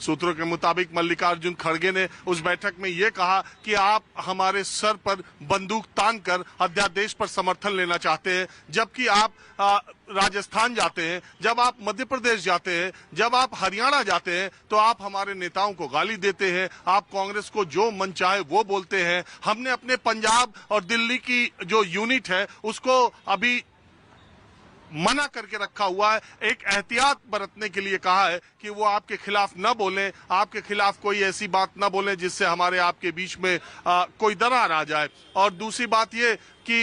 सूत्रों के मुताबिक मल्लिकार्जुन खड़गे ने उस बैठक में ये कहा कि आप हमारे सर पर बंदूक तान कर अध्यादेश पर समर्थन लेना चाहते हैं, जबकि आप राजस्थान जाते हैं, जब आप मध्य प्रदेश जाते हैं, जब आप हरियाणा जाते हैं तो आप हमारे नेताओं को गाली देते हैं, आप कांग्रेस को जो मन चाहे वो बोलते हैं। हमने अपने पंजाब और दिल्ली की जो यूनिट है उसको अभी मना करके रखा हुआ है, एक एहतियात बरतने के लिए कहा है कि वो आपके खिलाफ न बोलें, आपके खिलाफ कोई ऐसी बात न बोलें जिससे हमारे आपके बीच में कोई दरार आ जाए। और दूसरी बात ये कि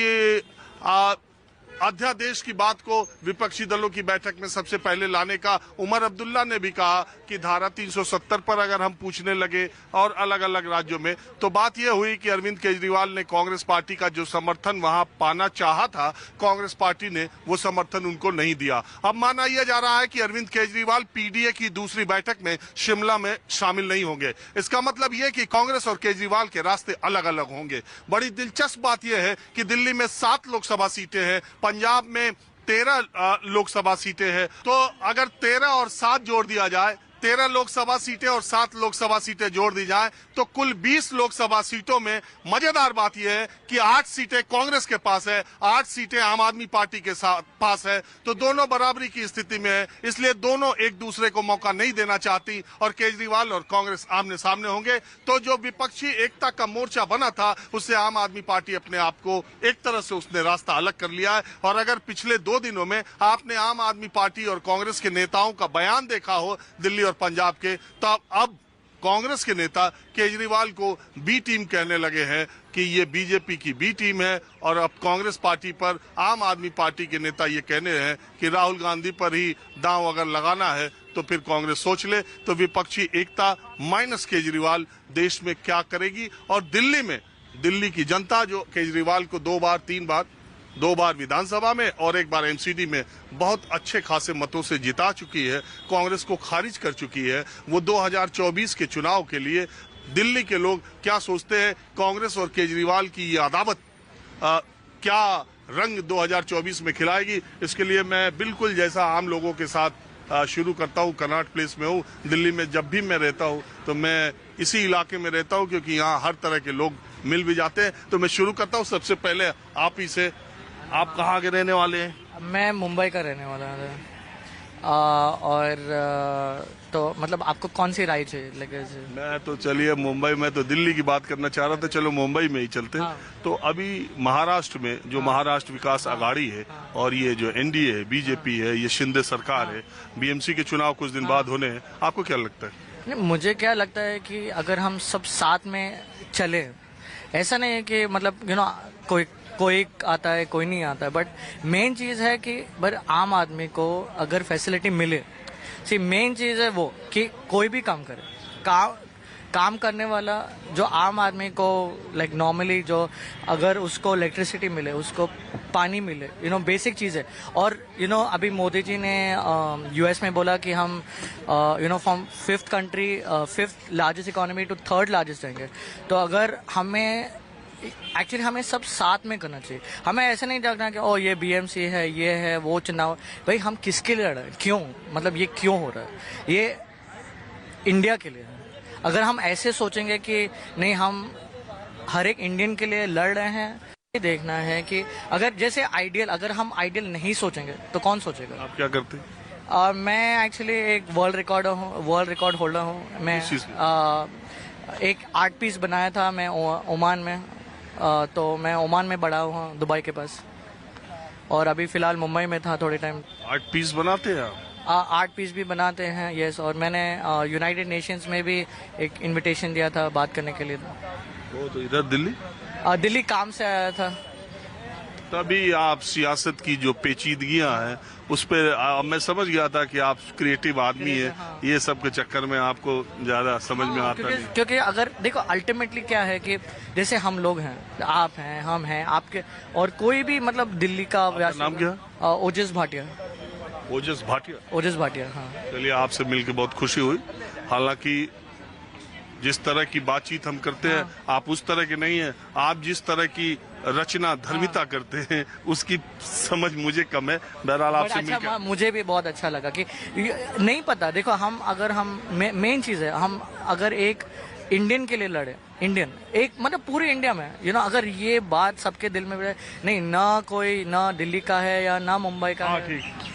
अध्यादेश की बात को विपक्षी दलों की बैठक में सबसे पहले लाने का उमर अब्दुल्ला ने भी कहा कि धारा 370 पर अगर हम पूछने लगे और अलग अलग राज्यों में, तो बात यह हुई कि अरविंद केजरीवाल ने कांग्रेस पार्टी का जो समर्थन वहां पाना चाहा था, कांग्रेस पार्टी ने वो समर्थन उनको नहीं दिया। अब माना यह जा रहा है कि अरविंद केजरीवाल पीडीए की दूसरी बैठक में शिमला में शामिल नहीं होंगे। इसका मतलब यह कि कांग्रेस और केजरीवाल के रास्ते अलग अलग होंगे। बड़ी दिलचस्प बात यह है कि दिल्ली में 7 लोकसभा सीटें हैं, पंजाब में 13 लोकसभा सीटें हैं, तो अगर 13 और 7 जोड़ दिया जाए, 13 लोकसभा सीटें और 7 लोकसभा सीटें जोड़ दी जाए तो कुल 20 लोकसभा सीटों में मजेदार बात यह है कि 8 सीटें कांग्रेस के पास है, 8 सीटें आम आदमी पार्टी के पास है, तो दोनों बराबरी की स्थिति में है। इसलिए दोनों एक दूसरे को मौका नहीं देना चाहती और केजरीवाल और कांग्रेस आमने सामने होंगे। तो जो विपक्षी एकता का मोर्चा बना था उससे आम आदमी पार्टी अपने आप को एक तरह से उसने रास्ता अलग कर लिया है। और अगर पिछले 2 दिनों में आपने आम आदमी पार्टी और कांग्रेस के नेताओं का बयान देखा हो दिल्ली और पंजाब के, तो अब कांग्रेस के नेता केजरीवाल को बी टीम कहने लगे हैं कि ये बीजेपी की बी टीम है। और अब कांग्रेस पार्टी पर आम आदमी पार्टी के नेता ये कहने हैं कि राहुल गांधी पर ही दांव अगर लगाना है तो फिर कांग्रेस सोच ले। तो विपक्षी एकता माइनस केजरीवाल देश में क्या करेगी। और दिल्ली में दिल्ली की जनता जो केजरीवाल को 2 बार विधानसभा में और 1 बार एमसीडी में बहुत अच्छे खासे मतों से जिता चुकी है, कांग्रेस को खारिज कर चुकी है। वो 2024 के चुनाव के लिए दिल्ली के लोग क्या सोचते हैं, कांग्रेस और केजरीवाल की ये अदावत क्या रंग 2024 में खिलाएगी, इसके लिए मैं बिल्कुल जैसा आम लोगों के साथ शुरू करता हूँ, कनॉट प्लेस में हूँ। दिल्ली में जब भी मैं रहता हूँ तो मैं इसी इलाके में रहता हूँ क्योंकि यहाँ हर तरह के लोग मिल भी जाते हैं। तो मैं शुरू करता हूँ सबसे पहले आप ही से। आप कहाँ के रहने वाले हैं? मैं मुंबई का रहने वाला हूँ। तो मतलब आपको कौन सी राय चाहिए लगे? मैं तो चलिए मुंबई में तो दिल्ली की बात करना चाह रहा था, चलो मुंबई में ही चलते हैं। तो अभी महाराष्ट्र में जो महाराष्ट्र विकास आघाड़ी है और ये जो एनडीए है, बीजेपी है, ये शिंदे सरकार है, बीएमसी के चुनाव कुछ दिन बाद होने हैं, आपको क्या लगता है? मुझे क्या लगता है कि अगर हम सब साथ में चले, ऐसा नहीं है कि मतलब कोई आता है कोई नहीं आता है, बट मेन चीज़ है कि आम आदमी को अगर फैसिलिटी मिले, मेन चीज़ है वो कि कोई भी काम करे, काम करने वाला जो आम आदमी को लाइक नॉर्मली जो अगर उसको इलेक्ट्रिसिटी मिले, उसको पानी मिले, बेसिक चीज़ है। और अभी मोदी जी ने यूएस में बोला कि हम from 5th largest economy to 3rd largest जाएंगे। तो अगर हमें सब साथ में करना चाहिए। हमें ऐसे नहीं देखना कि ये बीएमसी है, ये है, वो चुनाव। भाई हम किसके लिए लड़ रहे हैं, क्यों, मतलब ये क्यों हो रहा है? ये इंडिया के लिए है। अगर हम ऐसे सोचेंगे कि नहीं हम हर एक इंडियन के लिए लड़ रहे हैं, ये देखना है कि अगर हम आइडियल नहीं सोचेंगे तो कौन सोचेगा? आप क्या करते हैं? मैं एक्चुअली एक वर्ल्ड रिकॉर्ड होल्डर हूँ। मैं एक आर्ट पीस बनाया था मैं ओमान में, तो मैं ओमान में बड़ा हूँ, दुबई के पास, और अभी फिलहाल मुंबई में था थोड़े टाइम। आर्ट पीस बनाते हैं आप? आर्ट पीस भी बनाते हैं, यस। और मैंने यूनाइटेड नेशंस में भी एक इनविटेशन दिया था बात करने के लिए। वो तो इधर दिल्ली काम से आया था। तभी आप सियासत की जो पेचीदगियां हैं उस पर मैं समझ गया था कि आप क्रिएटिव आदमी है। हाँ। ये सब के चक्कर में आपको ज्यादा समझ में आता नहीं। क्योंकि अगर देखो अल्टीमेटली क्या है कि जैसे हम लोग हैं, आप हैं, हम हैं, आपके और कोई भी मतलब दिल्ली का नाम क्या? ओजस भाटिया। ओजस भाटिया, हाँ। चलिए आपसे मिलकर बहुत खुशी हुई। हालांकि जिस तरह की बातचीत हम करते हैं आप उस तरह के नहीं है। आप जिस तरह की रचना धर्मिता करते हैं उसकी समझ मुझे कम है। बहरहाल आपसे अच्छा, मिलकर मुझे भी बहुत अच्छा लगा कि नहीं पता, देखो हम अगर हम मेन चीज है, हम अगर एक इंडियन के लिए लड़े, इंडियन एक मतलब पूरे इंडिया में अगर ये बात सबके दिल में नहीं, ना कोई ना दिल्ली का है या ना मुंबई का है, ठीक